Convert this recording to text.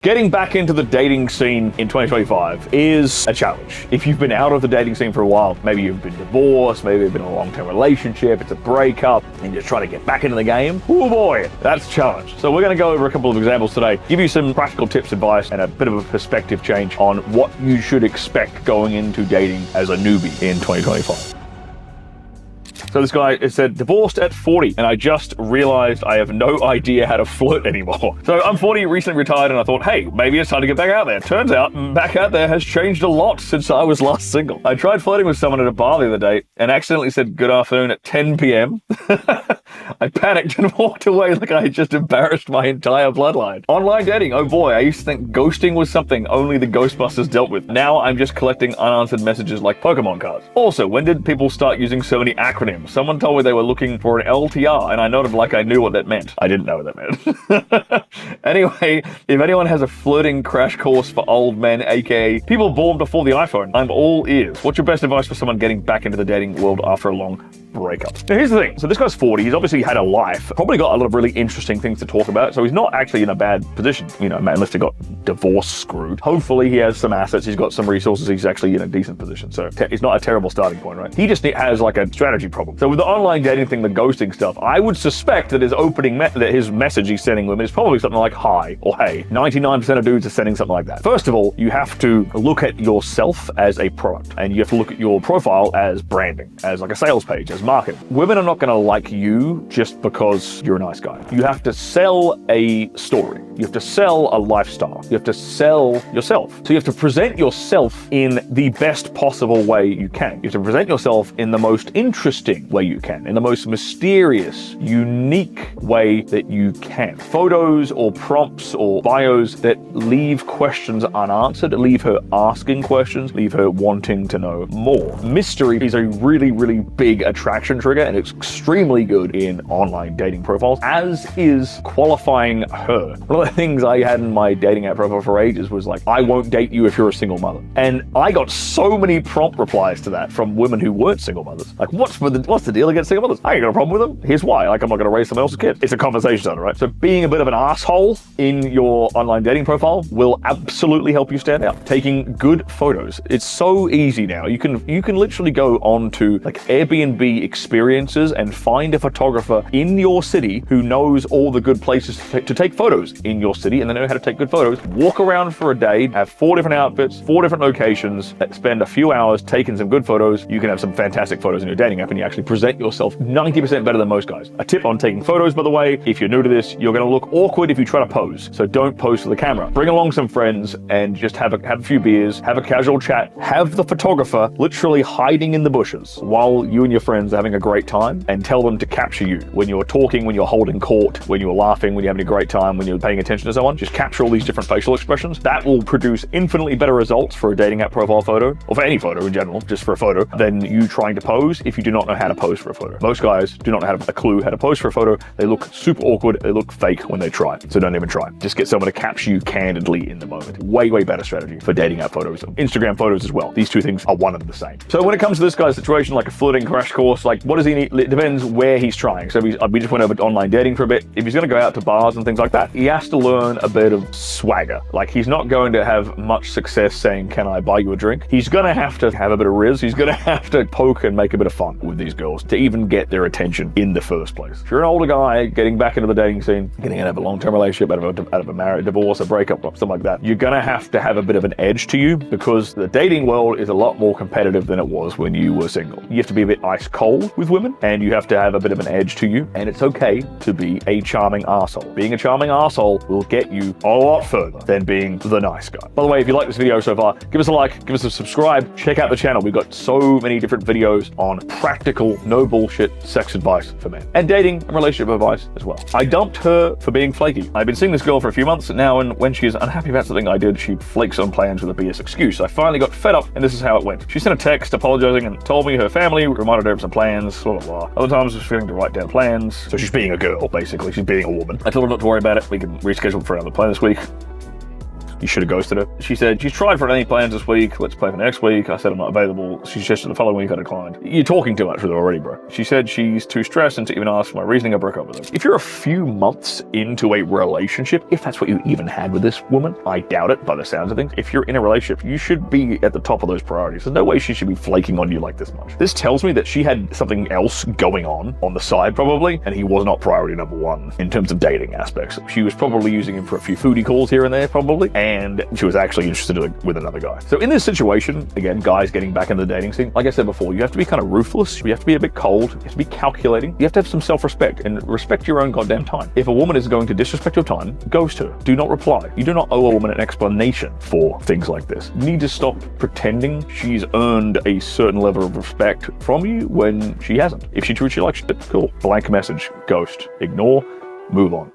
Getting back into the dating scene in 2025 is a challenge. If you've been out of the dating scene for a while, maybe you've been divorced, maybe you've been in a long-term relationship, it's a breakup, and you're trying to get back into the game, oh boy, that's a challenge. So we're going to go over a couple of examples today, give you some practical tips, advice, and a bit of a perspective change on what you should expect going into dating as a newbie in 2025. So this guy said, divorced at 40, and I just realized I have no idea how to flirt anymore. So I'm 40, recently retired, and I thought, hey, maybe it's time to get back out there. Turns out, back out there has changed a lot since I was last single. I tried flirting with someone at a bar the other day and accidentally said good afternoon at 10 p.m. I panicked and walked away like I had just embarrassed my entire bloodline. Online dating, oh boy, I used to think ghosting was something only the Ghostbusters dealt with. Now I'm just collecting unanswered messages like Pokemon cards. Also, when did people start using so many acronyms? Someone told me they were looking for an LTR, and I nodded like I knew what that meant. I didn't know what that meant. Anyway, if anyone has a flirting crash course for old men, aka people born before the iPhone, I'm all ears. What's your best advice for someone getting back into the dating world after a long breakup? Now here's the thing. So this guy's 40. He's obviously had a life, probably got a lot of really interesting things to talk about. So he's not actually in a bad position, you know, unless he got divorced screwed. Hopefully he has some assets. He's got some resources. He's actually in a decent position. So it's not a terrible starting point, right? He just has like a strategy problem. So with the online dating thing, the ghosting stuff, I would suspect that his opening that his message he's sending women is probably something like hi or hey. 99% of dudes are sending something like that. First of all, you have to look at yourself as a product, and you have to look at your profile as branding, as like a sales page, as marketing. Women are not going to like you just because you're a nice guy. You have to sell a story. You have to sell a lifestyle. You have to sell yourself. So you have to present yourself in the best possible way you can. You have to present yourself in the most interesting way you can, in the most mysterious, unique way that you can. Photos or prompts or bios that leave questions unanswered, leave her asking questions, leave her wanting to know more. Mystery is a really, really big attraction trigger, and it's extremely good in online dating profiles, as is qualifying her. One of the things I had in my dating app profile for ages was like, I won't date you if you're a single mother. And I got so many prompt replies to that from women who weren't single mothers. Like, what's the deal against single mothers? I ain't got a problem with them. Here's why. Like, I'm not going to raise someone else's kid. It's a conversation starter, right? So being a bit of an asshole in your online dating profile will absolutely help you stand out. Taking good photos. It's so easy now. You can literally go on to like Airbnb experiences and find a photographer in your city who knows all the good places to take photos in your city, and they know how to take good photos. Walk around for a day, have 4 different outfits, 4 different locations, spend a few hours taking some good photos. You can have some fantastic photos in your dating app, and you actually present yourself 90% better than most guys. A tip on taking photos, by the way, if you're new to this, you're going to look awkward if you try to pose. So don't pose for the camera. Bring along some friends and just have a few beers, have a casual chat, have the photographer literally hiding in the bushes while you and your friends are having a great time, and tell them to capture you when you're talking, when you're holding court, when you're laughing, when you're having a great time, when you're paying attention to someone. Just capture all these different facial expressions. That will produce infinitely better results for a dating app profile photo, or for any photo in general, just for a photo, than you trying to pose if you do not know how to pose for a photo. Most guys do not have a clue how to pose for a photo. They look super awkward. They look fake when they try. So don't even try. Just get someone to capture you candidly in the moment. Way, way better strategy for dating app photos. Instagram photos as well. These two things are one and the same. So when it comes to this guy's situation, like a flirting crash course, like what does he need? It depends where he's trying. So we just went over to online dating for a bit. If he's going to go out to bars and things like that, he has to learn a bit of swagger. Like, he's not going to have much success saying, can I buy you a drink? He's going to have a bit of riz. He's going to have to poke and make a bit of fun with these girls to even get their attention in the first place. If you're an older guy getting back into the dating scene, getting out of a long-term relationship, out of a marriage, divorce, a breakup, something like that, you're going to have a bit of an edge to you, because the dating world is a lot more competitive than it was when you were single. You have to be a bit ice cold with women, and you have to have a bit of an edge to you, and it's okay to be a charming arsehole. Being a charming arsehole will get you a lot further than being the nice guy. By the way, if you like this video so far, give us a like, give us a subscribe, check out the channel. We've got so many different videos on practical, no bullshit sex advice for men, and dating and relationship advice as well. I dumped her for being flaky. I've been seeing this girl for a few months now, and when she is unhappy about something I did, she flakes on plans with a BS excuse. I finally got fed up, and this is how it went. She sent a text apologizing and told me her family reminded her of some plans, blah, blah, blah. Other times I was feeling to write down plans. So she's being a girl, basically. She's being a woman. I told her not to worry about it. We can reschedule for another plan this week. You should have ghosted her. She said, she's tried for any plans this week. Let's play for next week. I said I'm not available. She suggested the following week. I declined. You're talking too much with her already, bro. She said she's too stressed and to even ask for my reasoning. I broke up with her. If you're a few months into a relationship, if that's what you even had with this woman, I doubt it by the sounds of things. If you're in a relationship, you should be at the top of those priorities. There's no way she should be flaking on you like this much. This tells me that she had something else going on the side probably, and he was not priority number one in terms of dating aspects. She was probably using him for a few foodie calls here and there probably, and she was actually interested with another guy. So in this situation, again, guys getting back into the dating scene, like I said before, you have to be kind of ruthless, you have to be a bit cold, you have to be calculating, you have to have some self-respect and respect your own goddamn time. If a woman is going to disrespect your time, ghost her. Do not reply. You do not owe a woman an explanation for things like this. You need to stop pretending she's earned a certain level of respect from you when she hasn't. If she treats you like shit, cool. Blank message, ghost, ignore, move on.